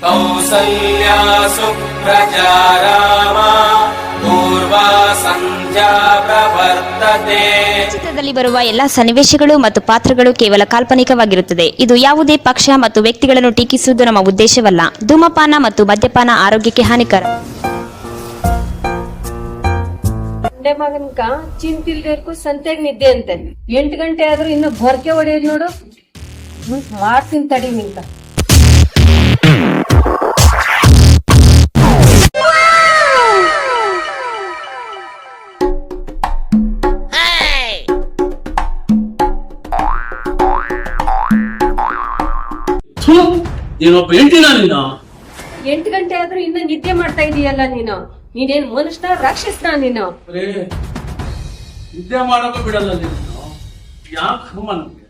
ಕೌಸಲ್ಯಾ ಸುಪ್ರಜಾ ರಾಮ ಪೂರ್ವಾ ಸಂಧ್ಯಾ ಪ್ರವರ್ತತೆ. ಚಿತ್ರದಲ್ಲಿ ಬರುವ ಎಲ್ಲಾ ಸನ್ನಿವೇಶಗಳು ಮತ್ತು ಪಾತ್ರಗಳು ಕೇವಲ ಕಾಲ್ಪನಿಕವಾಗಿರುತ್ತದೆ. ಇದು ಯಾವುದೇ ಪಕ್ಷ ಮತ್ತು ವ್ಯಕ್ತಿಗಳನ್ನು ಟೀಕಿಸುವುದು ನಮ್ಮ ಉದ್ದೇಶವಲ್ಲ. ಧೂಮಪಾನ ಮತ್ತು ಮದ್ಯಪಾನ ಆರೋಗ್ಯಕ್ಕೆ ಹಾನಿಕರ. ಸಂಡೆ ಮಗನ್ಕ ಚಿಂತಿಲ್ದೇರ್ಕು ಸಂತೆಗ್ ನಿದ್ದೆ ಅಂತೆ. 8 ಗಂಟೆ ಆದ್ರೂ ಇನ್ನು ಗೊರ್ಕೆ ಹೊಡೆಯೋದ್ ನೋಡು. ಮಾಡ್ತೀನಿ ತಡಿ ನಿಂತ. ನೀನೊಬ್ಬ ಹೆಂಡತಿನ ನೀನು? 8 ಗಂಟೆ ಆದ್ರೂ ಇನ್ನ ನಿದ್ದೆ ಮಾಡ್ತಾ ಇದೀಯಲ್ಲ ನೀನು. ನೀನೇನ್ ಮನುಷ್ಯನ ರಾಕ್ಷಸನ ನೀನು? ನಿದ್ದೆ ಮಾಡಕ ಬಿಡಲ್ಲ ನೀನು. ಯಾಕೆ ಕರ್ಮ ನಮ್ಗೆ?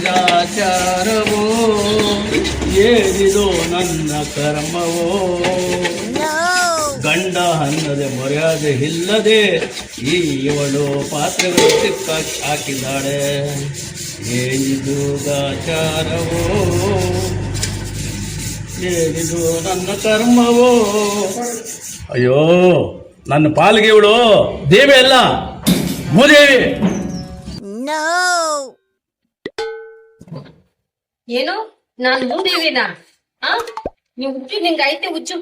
ಏನಿದೀಗಾಚಾರವೋ, ಏನಿದೋ ನನ್ನ ಕರ್ಮವೋ, ಗಂಡ ಅನ್ನದೆ ಮರ್ಯಾದೆ ಇಲ್ಲದೆ ಈ ಇವಳು ಪಾತ್ರೆಗಳು ಸಿಕ್ಕಾಕಿ ಹಾಕಿದ್ದಾಳೆ. ಏನಿದು ಗಾಚಾರವೋ, ಏನಿದು ನನ್ನ ಕರ್ಮವೋ. ಅಯ್ಯೋ, ನನ್ನ ಪಾಲಿಗೆ ಇವಳು ದೇವಿ ಅಲ್ಲ, ಭೂದೇವಿ. ಏನು ನಾನ್ ಮೂದೇವಿನ? ನೀವು ಹುಚ್ಚು, ನಿಂಗೆ ಐತೆ ಹುಚ್ಚು.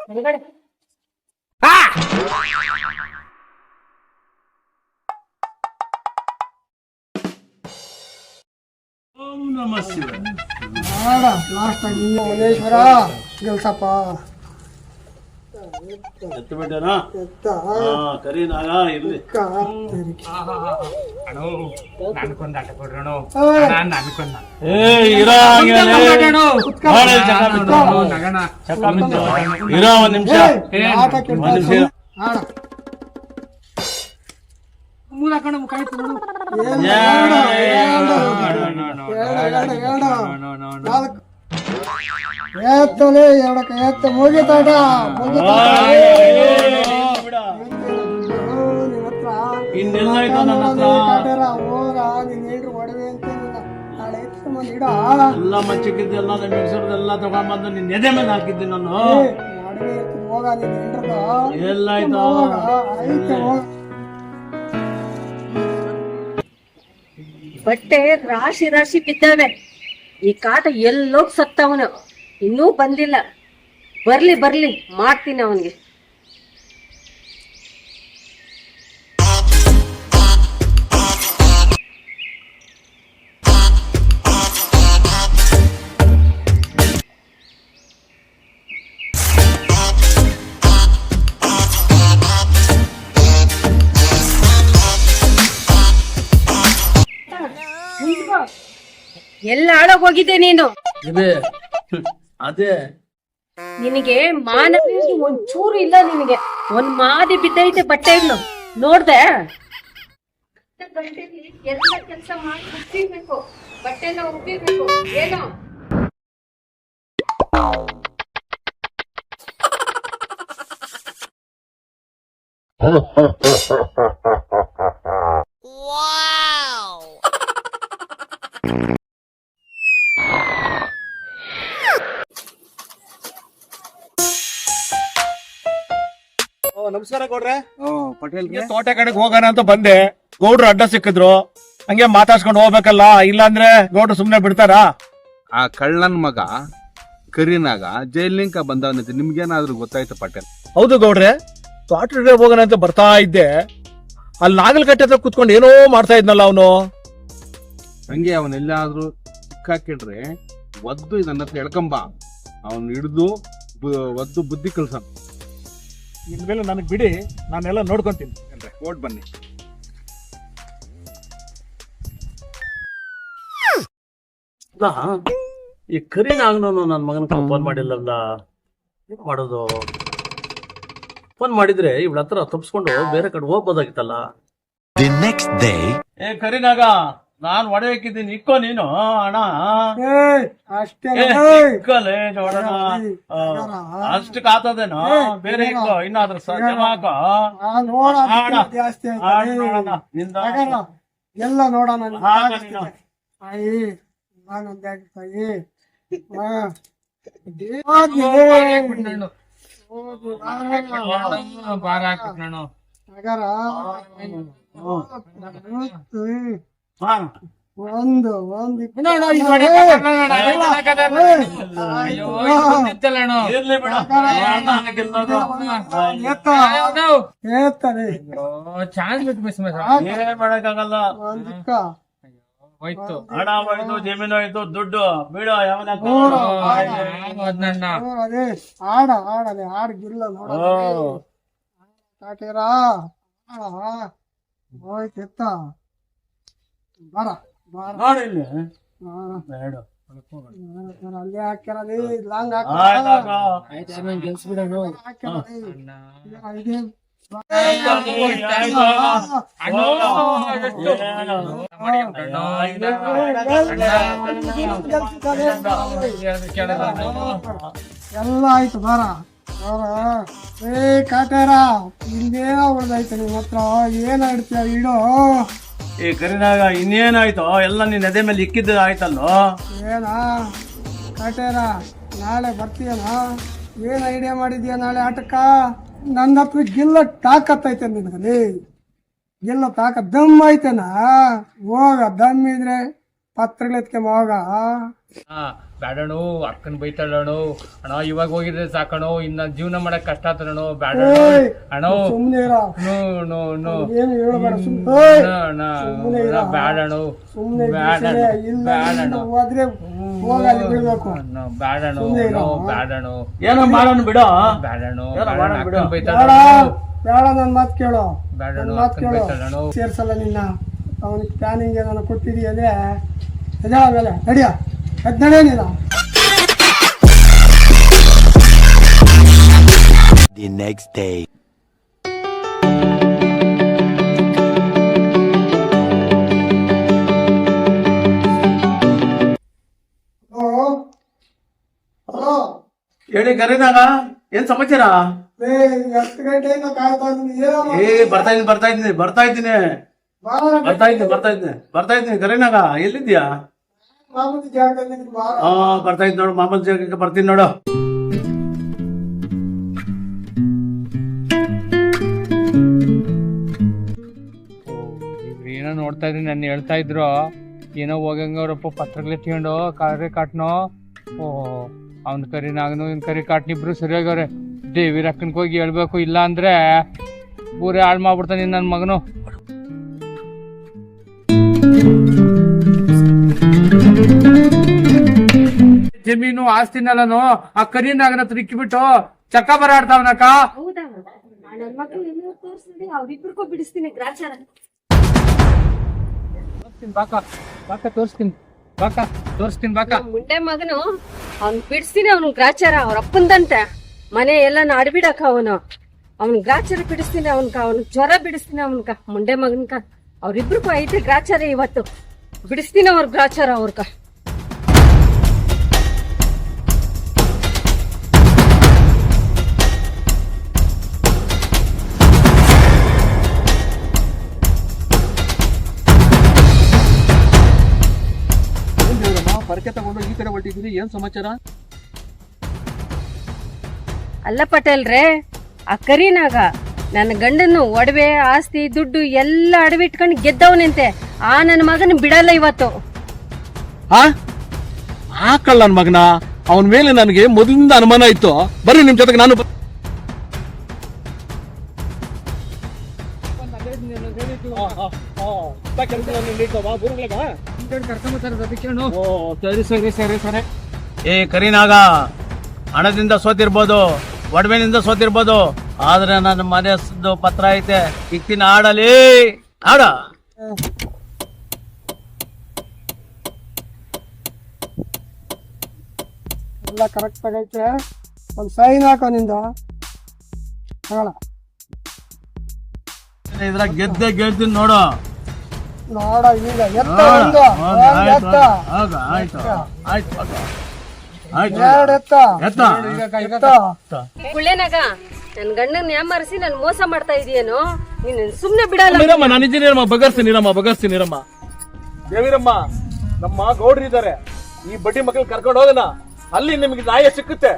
ಹೊರಗಡೆ ಓಂ ನಮಃ ಶಿವಾಯ. ಗೆಲ್ಸಪ್ಪ ಎತ್ತು ಬಿಟ್ಟನಾ? ಕರಿ ನಾಗ ಇರ್ಲಿ. ಇರೋ ಒಂದ್ ನಿಮಿಷ. ಎತ್ತಲೆ ಎರಡಕ್ಕೆ ಎತ್ತ ಮುಗಿತಾಟ ಇನ್ನೆಲ್ಲ ನನ್ನ ಹತ್ರ ಹೋಗ ನೀನ್ ಹೇಳ್ರಿ ಒಡವೆ ಅಂತ ನಾಳೆ ಇಡ ಎಲ್ಲ ಮಚ್ಚಿಕ್ಕಿದ್ದೆಲ್ಲ ಮಿಕ್ಸರ್ದೆಲ್ಲ ತಗೊಂಡ್ಬಂದು ನಿನ್ನ ಎದೆ ಮೇಲೆ ಹಾಕಿದ್ದೆ ನಾನು. ಒಡವೆ ಹೋಗ ನೀನ್ ಹೇಳ್ರದ ಎಲ್ಲ ಆಯ್ತು. ಆಯ್ತು ಬಟ್ಟೆ ರಾಶಿ ರಾಶಿ ಬಿದ್ದಾವೆ. ಈ ಕಾಟ ಎಲ್ಲೋಗ್ ಸತ್ತವನು, ಇನ್ನೂ ಬಂದಿಲ್ಲ. ಬರ್ಲಿ ಬರ್ಲಿ, ಮಾಡ್ತೀನಿ ಅವನಿಗೆ. ಎಲ್ಲ ಹಾಳಾಗ್ ಹೋಗಿದ್ದೆ ನೀನು. ಅದೇ ನಿನಗೆ ಮಾನ ಒಂಚೂರು ಇಲ್ಲ. ನಿನಗೆ ಒಂದ್ ಮಾದಿ ಬಿದ್ದೈತೆ ಬಟ್ಟೆಗಳು ನೋಡ್ದೆ. ಎಲ್ಲ ಕೆಲಸ ಮಾಡಿ ಉಪ್ಪಿರ್ಬೇಕು, ಬಟ್ಟೆ ಎಲ್ಲ ಉಪ್ಪಿರ್ಬೇಕು. ಏನೋ ನಮಸ್ಕಾರ ಗೌಡ್ರೆ. ತೋಟ ಕಡೆಗೆ ಹೋಗೋಣ ಅಂತ ಬಂದೆ. ಗೌಡ್ರು ಅಡ್ಡ ಸಿಕ್ಕಿದ್ರು, ಹಂಗೆ ಮಾತಾಡ್ಸ್ಕೊಂಡು ಹೋಗ್ಬೇಕಲ್ಲ, ಇಲ್ಲಾಂದ್ರೆ ಗೌಡ್ರು ಸುಮ್ನೆ ಬಿಡ್ತಾರ? ಆ ಕಳ್ಳನ್ ಮಗ ಕರಿನಾಗ ಜೈಲಿಂಕ ಬಂದವನಂತೆ ನಿಮ್ಗೇನಾದ್ರೂ ಗೊತ್ತಾಯ್ತು ಪಟೇಲ್? ಹೌದು ಗೌಡ್ರೆ, ತೋಟ ಕಡೆ ಹೋಗೋಣ ಅಂತ ಬರ್ತಾ ಇದ್ದೆ. ಅಲ್ಲಿ ನಾಗಲ್ ಕಟ್ಟೆ ಹತ್ರ ಕುತ್ಕೊಂಡು ಏನೋ ಮಾಡ್ತಾ ಇದ್ನಲ್ಲ ಅವನು. ಹಂಗೆ ಅವನೆಲ್ಲಾದ್ರೂ ಸಿಕ್ಕಾಕಿಡ್ರೆ ಒದ್ದು ನನ್ನ ಹತ್ರ ಎಳ್ಕಂಬ, ಅವನ್ ಹಿಡ್ದು ಒದ್ದು ಬುದ್ಧಿ ಕಲ್ಸ. ಇನ್ಮೇಲೆ ನನಗ್ ಬಿಡಿ, ನಾನೆಲ್ಲ ನೋಡ್ಕೊಂತೀನಿ. ಓಟ್ ಬನ್ನಿ. ಈ ಕರಿನಾಗ್ನೂ ನನ್ನ ಮಗನ ಫೋನ್ ಮಾಡಿಲ್ಲಲ್ಲ, ಏನ್ ಮಾಡೋದು? ಫೋನ್ ಮಾಡಿದ್ರೆ ಇವಳ ಹತ್ರ ತಪ್ಪಿಸ್ಕೊಂಡು ಬೇರೆ ಕಡೆ ಹೋಗ್ಬೋದಾಗಿತ್ತಲ್ಲ. The next day, ಏ ಕರಿನಾಗ, ನಾನ್ ಹೊಡೆಯಕ್ಕಿದ್ದೀನಿ ಇಕ್ಕೋ ನೀನು ಹಣ ಏಯ್ ಅಷ್ಟೇ ಇಕ್ಕಲೇ ನೋಡೋಣ ಅಷ್ಟಕ್ಕೆ ಆತದೇನೋ ಬೇರೆ ಇಕ್ಕೋ ಇನ್ನಾದ್ರೂ ಜಮಾ ಹಾಕೋ ನೋಡ ಆಡ. ಜಾಸ್ತಿ ಆಡ್ ನೋಡೋಣ ನಿಂದ ಎಲ್ಲ ನೋಡೋಣ ಆಗ ನೀನು. ತಾಯಿ ನಾನೊಂದ್ ತಾಯಿ ಹಾ. ಒಂದು ಇರ್ಲಿ ಬಿಡು. ನಾನು ಗೆಲ್ಲೋದು. ಹೇಳ್ತಾರೆ ಏನ್ ಮಾಡಕ್ಕಾಗಲ್ಲ ಒಂದಿಕ್ಕ ಹಣ ಹೋಯ್ತು ಜಮೀನು ಹೋಯ್ತು ದುಡ್ಡು ಬಿಡು ಯಾವನ ಅದೇ ಆಡದೆ ಆಡ್ಗಿಲ್ಲ ನೋಡ ಕಾಟೇರ ಹೋಯ್ತೆತ್ತ ಬರ ನೋಡಿ ಇಲ್ಲಿ ಬೇಡ ಅಲ್ಲಿ ಹಾಕ್ಯಾರದಿ ಲಾಂಗ್ ಆಯ್ತಾಗ ಎಲ್ಲ ಆಯ್ತು ಬರ ಏ ಕಾಟೇರ ಇಲ್ಲೇನ ಉಳ್ದೈತೆ ನಿನ್ನ ಹತ್ರ ಏನ್ ಆಡ್ತೀಯ ಇಡೋ ಈ ಕರಿನಾಗ ಇನ್ನೇನಾಯ್ತು ಎಲ್ಲ ನಿನ್ ಎದೆ ಮೇಲೆ ಇಕ್ಕಿದ್ದು ಆಯ್ತಲ್ಲೋ ಏನಾ ಕಾಟೇರ ನಾಳೆ ಬರ್ತೀಯನ ಏನ್ ಐಡಿಯಾ ಮಾಡಿದ್ಯಾ ನಾಳೆ ಆಟಕ್ಕ ನನ್ನ ಹತ್ರ ಗಿಲ್ಲ ತಾಕತ್ತೈತೆ ನಿನಗಲ್ಲಿ ಗಿಲ್ಲ ದಮ್ ಐತೆನಾ ಹೋಗ ದಮ್ ಇದ್ರೆ ಪತ್ರಗಳೆತ್ಕೆ ಹೋಗ ಬ್ಯಾಡಣು ಅಕ್ಕನ್ ಬೈತಾಳಣು ಅಣ್ಣ ಇವಾಗ ಹೋಗಿದ್ರೆ ಸಾಕಣು ಇನ್ನ ಜೀವನ ಮಾಡಕ್ ಕಷ್ಟ ಆತಣು ಬ್ಯಾಡ ಅಣ್ಣ ಸುಮ್ನೆ ಇರ ಏನು ಹೇಳ್ಬೇಡ ಬ್ಯಾಡಣು ಸುಮ್ನೆ ಇಲ್ಲ ಹೋದ್ರೆ ಹೋಗ ಅಲ್ಲಿ ಬಿಡ್ಬೇಕು ಬ್ಯಾಡಣು ಬ್ಯಾಡಣು ಏನೋ ಮಾಡೋಣ ಬಿಡು ಬ್ಯಾಡಣು ಬೇಡ ಬೈತಾಳಣು ಬೇಡ ನನ್ ಮಾತ್ ಕೇಳು ಬ್ಯಾಡಣು ಮಾತ್ ಅಕ್ಕನ್ ಕೇಳು ಬೈತಾಳಣು ಸೇರ್ಸಲ್ಲ ನಿನ್ನ ಅವನಿಗೆ ಪ್ಲಾನಿಂಗ್ ಏನಾನ ಕೊಟ್ಟಿದೀಯ ಅಂದ್ರೆ ಎದೆ ಆಮೇಲೆ ನಡಿಯ ನಡೆಯಲಿಲ್ಲ The next day. ಹಲೋ ಹೇಳಿ ಕರಿನಾಗ ಏನ್ ಸಮಾಚಾರ 10 ಗಂಟೆಯಿಂದ ಕಾಯ್ತಾ ಇದ್ದೀನಿ ಏನೋ ಬರ್ತಾ ಇದ್ದೀನಿ ಕರಿನಾಗ ಎಲ್ಲಿದ್ಯಾ ಮಾಮೂಲಿ ಜಾಗದಲ್ಲಿ ಬಾರ ಬರ್ತಾ ಇದ್ ನೋಡು ಮಾಮೂಲಿ ಜಾಗಕ್ಕೆ ಬರ್ತೀನಿ ನೋಡು ಏನೋ ನೋಡ್ತಾ ಇದ್ದೀನಿ ನನ್ನ ಹೇಳ್ತಾ ಇದ್ರು ಏನೋ ಹೋಗಂಗ ಅವ್ರಪ್ಪ ಪತ್ರಗಳು ಎತ್ಕೊಂಡು ಕರಿ ಕಾಟ್ನೋ ಓ ಅವ್ನ ಕರಿ ನಾಗನು ಇನ್ ಕರಿ ಕಾಟ್ನ ಇಬ್ರು ಸರಿಯಾಗವ್ರೆ ದೇವಿ ಅಕ್ಕನ್ಗೆ ಹೋಗಿ ಹೇಳ್ಬೇಕು ಇಲ್ಲ ಅಂದ್ರೆ ಊರೇ ಹಾಳು ಮಾಡ್ಬಿಡ್ತಾನೆ ನನ್ನ ಮಗನು ಜಮೀನು ಆಸ್ತಿನೆಲ್ಲನು ಆ ಕರಿ ನಾಗನ ಹತ್ರ ಇಕ್ಕಿಬಿಟ್ಟು ಚಕ್ಕ ಬರಾಡ್ತಾವನಕ್ಕ ಹೌದಾ ನನ್ನ ಮಕ್ಕಳು ಇನ್ನೂ ತೋರಿಸಿದ್ರೆ ಅವ್ರಿಬ್ರಿಗೂ ಬಿಡಿಸ್ತೀನಿ ಗ್ರಾಚಾರ ತೋರಿಸ್ತೀನಿ ಬಾಕ ಮುಂಡೆ ಮಗನು ಅವ್ನ್ ಬಿಡಿಸ್ತೀನಿ ಅವ್ನು ಗ್ರಾಚಾರ ಅವ್ರ ಅಪ್ಪಂದಂತೆ ಮನೆ ಎಲ್ಲ ಆಡ್ಬಿಡಕ ಅವ್ನು ಗ್ರಾಚಾರ ಬಿಡಿಸ್ತೀನಿ ಅವ್ನು ಜ್ವರ ಬಿಡಿಸ್ತೀನಿ ಅವನ್ಕ ಮುಂಡೆ ಮಗನ್ಕ ಅವ್ರಿಬ್ರಿಗೂ ಐತೆ ಗ್ರಾಚಾರ ಇವತ್ತು ಬಿಡಿಸ್ತೀನಿ ಅವ್ರ ಗ್ರಾಚಾರ ಅವ್ರಕ ಪರಕೆ ತಗೊಂಡು ಈ ಕಡೆ ಹೊರಟಿದ್ದೀರಿ ಏನ್ ಸಮಾಚಾರ ಅಲ್ಲ ಪಟೇಲ್ರೇ ಆ ಕರಿನಾಗ ನನ್ನ ಗಂಡನ್ನು ಒಡವೆ ಆಸ್ತಿ ದುಡ್ಡು ಎಲ್ಲ ಅಡವಿಟ್ಕೊಂಡು ಗೆದ್ದವನಂತೆ ಆ ನನ್ನ ಮಗನ ಬಿಡಲ್ಲ ಇವತ್ತು ಹಾಕಲ್ಲ ನನ್ ಮಗನ ಅವನ ಮೇಲೆ ನನಗೆ ಮೊದಲಿಂದ ಅನುಮಾನ ಇತ್ತು ಬರ್ರಿ ನಿಮ್ ಜೊತೆಗೆ ನಾನು ಏ ಕರಿನಾಗ ಹಣದಿಂದ ಸೋತಿರ್ಬೋದು ಒಡವೆನಿಂದ ಸೋತಿರ್ಬೋದು ಆದ್ರೆ ನನ್ನ ಮನೆಯದ್ದು ಪತ್ರ ಐತೆ ಇಕ್ಕಿನ ಆಡಲಿ ಆಡ ಎಲ್ಲ ಕರೆಕ್ಟ್ ಆಗೈತೆ ಒಂದು ಸೈನ್ ಹಾಕೋ ನಿಂದು ಇದ್ರಾಗ ಗೆದ್ದೆ ಗೆಲ್ತೀನಿ ನೋಡು ನೋಡ ಈಗ ಎತ್ತ ಒಂದು ಎತ್ತ ಎರಡು ಎತ್ತ ಗುಳ್ಳೆನಾಗ ನನ್ ಗಂಡನ್ ಯಾಮರ್ಸಿ ನನ್ ಮೋಸ ಮಾಡ್ತಾ ಇದೀಯೇನೋ ನೀನ್ ಸುಮ್ನೆ ಬಿಡಲ್ಲ. ನೀರಮ್ಮ ನಾನಿದ್ದೀನಿರಮ್ಮ, ಬಗರ್ಸ್ತೀನಿರಮ್ಮ. ದೇವಿರಮ್ಮ, ನಮ್ಮ ಗೌಡ್ರು ಇದ್ದಾರೆ, ಈ ಬಡ್ಡಿ ಮಕ್ಕಳು ಕರ್ಕೊಂಡು ಹೋಗೋಣ, ಅಲ್ಲಿ ನಿಮ್ಗೆ ನ್ಯಾಯ ಸಿಕ್ಕುತ್ತೆ.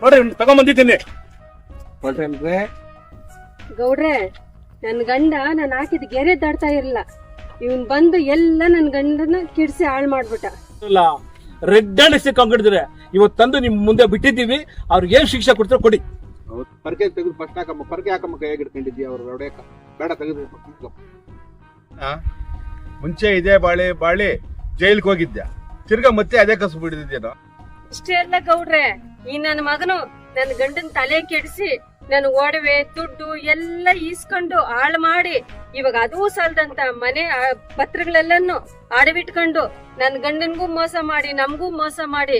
ನೋಡಿ ತಗೊಂಬಂದಿದ್ದೀನಿ. ಗೌಡ್ರೆ, ನನ್ ಗಂಡ ನಾನ್ ಹಾಕಿದ ಗೆರೆ ದಾಡ್ತಾ ಇರಲಿಲ್ಲ. ಇವನ್ ಬಂದು ಎಲ್ಲ ನನ್ ಗಂಡನ ಕಿಡ್ಸಿ ಹಾಳ್ ಮಾಡ್ಬಿಟ್ಟ. ರೆಡ್ ಹ್ಯಾಂಡ್ ಸಿಕ್ಕಿದ್ರೆ ಇವತ್ತು ತಂದು ನಿಮ್ ಮುಂದೆ ಬಿಟ್ಟಿದ್ದೀವಿ. ಅವ್ರಿಗೆ ಏನ್ ಶಿಕ್ಷೆ ಕೊಡ್ತಾರೋ ಕೊಡಿ. ಪರ್ಕೆ ತೆಗೆದು ಫಸ್ಟ್ ಹಾಕಮ್ಮ, ಪರ್ಕೆ ಹಾಕಮ್ಮ, ಕೈಯಾಗ ಇಟ್ಕೊಂಡಿದ್ದೀಯ ಅವ್ರು ಹೊಡೆಯಕ ಬೇಡ, ತೆಗೆದು ಮುಂಚೆ ಇದೇ ಬಾಳಿ ಜೈಲ್ಗೆ ಹೋಗಿದ್ದೆ, ತಿರ್ಗಾ ಮತ್ತೆ ಅದೇ ಕಸು ಬಿಡಿದ್ಯೇನೋ. ಇಷ್ಟೇ ಅಲ್ಲ ಗೌಡ್ರೆ, ಈ ನನ್ನ ಮಗನು ನನ್ನ ಗಂಡನ್ ತಲೆ ಕೆಡಿಸಿ ನನ್ ಒಡವೆ ದುಡ್ಡು ಎಲ್ಲ ಈಸ್ಕೊಂಡು ಹಾಳು ಮಾಡಿ, ಇವಾಗ ಅದೂ ಸಾಲದಂತ ಮನೆ ಪತ್ರಗಳೆಲ್ಲನ್ನು ಅಡವಿಟ್ಕೊಂಡು ನನ್ ಗಂಡನ್ಗೂ ಮೋಸ ಮಾಡಿ ನಮ್ಗೂ ಮೋಸ ಮಾಡಿ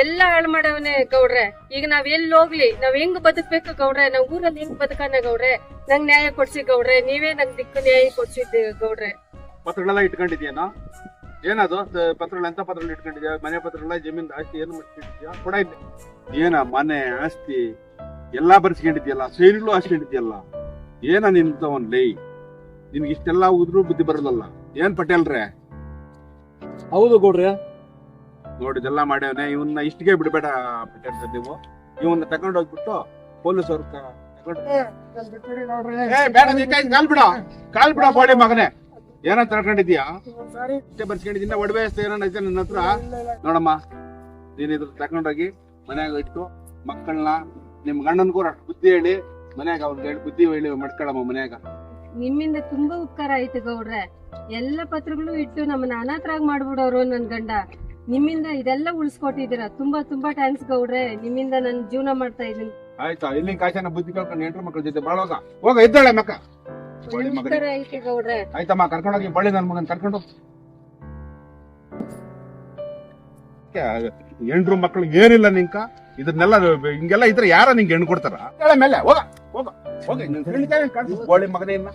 ಎಲ್ಲ ಹಾಳು ಮಾಡವನೆ ಗೌಡ್ರೆ. ಈಗ ನಾವ್ ಎಲ್ಲಿ ಹೋಗ್ಲಿ, ನಾವ್ ಹೆಂಗ್ ಬದುಕ್ಬೇಕು ಗೌಡ್ರೆ? ನಾವ್ ಊರಲ್ಲಿ ಹೆಂಗ್ ಬದುಕನ ಗೌಡ್ರೆ? ನಂಗ್ ನ್ಯಾಯ ಕೊಡ್ಸಿ ಗೌಡ್ರೆ, ನೀವೇ ನಂಗ್ ದಿಕ್ಕು ನ್ಯಾಯ ಕೊಡ್ಸಿದ್ದೆ ಗೌಡ್ರೆ. ಪತ್ರಗಳೆಲ್ಲ ಇಟ್ಕೊಂಡಿದ್ಯೇನೋ? ಏನದು ಪತ್ರಗಳು? ಎಂತ ಪತ್ರಗಳು ಇಟ್ಕೊಂಡಿದ್ಯಾ? ಮನೆ ಪತ್ರಗಳ, ಜಮೀನ್ ಆಸ್ತಿ ಏನು ಮಾಡ್ಕೊಂಡಿದ್ಯಾ? ಕೊಡ ಇಲ್ಲಿ. ಏನ ಮನೆ ಆಸ್ತಿ ಎಲ್ಲಾ ಬರ್ಸ್ಕೊಂಡಿದ್ಯಲ್ಲ, ಸೇರಿಗಳು ಹಾಸ್ಕೊಂಡಿದ್ಯಲ್ಲ, ಏನ ನಿಂತವನ್ ಲೈ? ನಿನ್ಗೆ ಇಷ್ಟೆಲ್ಲ ಉದ್ರು ಬುದ್ಧಿ ಬರಲ್ಲ. ಏನ್ ಪಟೇಲ್ರೆ? ಹೌದು ಗೌಡ್ರೆ, ನೋಡಿದೆಲ್ಲ ಮಾಡ್ಯವನೆ. ಇವನ್ನ ಇಷ್ಟಿಗೆ ಬಿಡಬೇಡ ಪಟೇಲ್. ನೀವು ಇವನ್ನ ತಗೊಂಡು ಹೋಗ್ಬಿಟ್ಟು ಪೊಲೀಸ್ ಅವ್ರ ಕಾಲ್ ಬಿಡ ಬಾಡಿ ಮಗನೇ. ಏನಂತ ತಿಳ್ಕೊಂಡಿದ್ಯಾ? ಇಷ್ಟೇ ಬರ್ಸ್ಕೊಂಡಿದ್ದ ಒಡವೆ ಏನೈತೆ ನನ್ನ ಹತ್ರ? ನೋಡಮ್ಮ, ನೀನ್ ಇದ್ರ ತಕೊಂಡೋಗಿ ಮನ್ಯಾಗ ಇಟ್ಟು ಮಕ್ಕಳನ್ನ, ನಿಮ್ ಗಂಡನ್ಗೂ ಅಷ್ಟು ಬುದ್ಧಿ ಹೇಳಿ ಮನ್ಯಾಗ ಅವ್ರಿಗೆ ಹೇಳಿ ಬುದ್ಧಿ ಹೇಳಿ ಮಾಡ್ಕೊಳಮ್ಮ ಮನ್ಯಾಗ. ನಿಮ್ಮಿಂದ ತುಂಬಾ ಉಪಕಾರ ಆಯ್ತು ಗೌಡ್ರೆ. ಎಲ್ಲ ಪತ್ರಗಳು ಇಟ್ಟು ನಮ್ಮನ್ನ ಅನಾಥರಾಗ್ ಮಾಡ್ಬಿಡೋರು ನನ್ ಗಂಡ. ನಿಮ್ಮಿಂದ ಇದೆಲ್ಲ ಉಳಿಸ್ಕೊಟ್ಟಿದ್ದೀರ, ತುಂಬಾ ತುಂಬಾ ಥ್ಯಾಂಕ್ಸ್ ಗೌಡ್ರೆ. ನಿಮ್ಮಿಂದ ನನ್ ಜೀವನ ಮಾಡ್ತಾ ಇದೀನಿ. ಆಯ್ತಾ? ಇಲ್ಲಿ ಕಾಯ್ತಾನ ಬುದ್ಧಿ ಕಳ್ಕೊಂಡು ಹೆಂಡ್ರ ಮಕ್ಕಳ ಜೊತೆ ಬಾಳೋಗ ಹೋಗ. ಇದ್ದಾಳೆ ಮಕ್ಕ ಆಯ್ತು ಗೌಡ್ರೆ. ಆಯ್ತಮ್ಮ, ಕರ್ಕೊಂಡೋಗಿ ಬಳ್ಳಿ ನನ್ ಮಗನ್ ಕರ್ಕೊಂಡು. ಹೆಂಡ್ರು ಮಕ್ಳಿಗೆ ಏನಿಲ್ಲ ನಿಂಕ, ಇದನ್ನೆಲ್ಲ ಹಿಂಗೆಲ್ಲ ಇದ್ರೆ ಯಾರ ನಿಂಗೆ ಹೆಣ್ಣು ಕೊಡ್ತಾರ? ಮೇಲೆ ಹೋಗ ಹೋಗ ಹೋಗ. ಗೋಳಿ ಮಗನೇ ಇಲ್ಲ.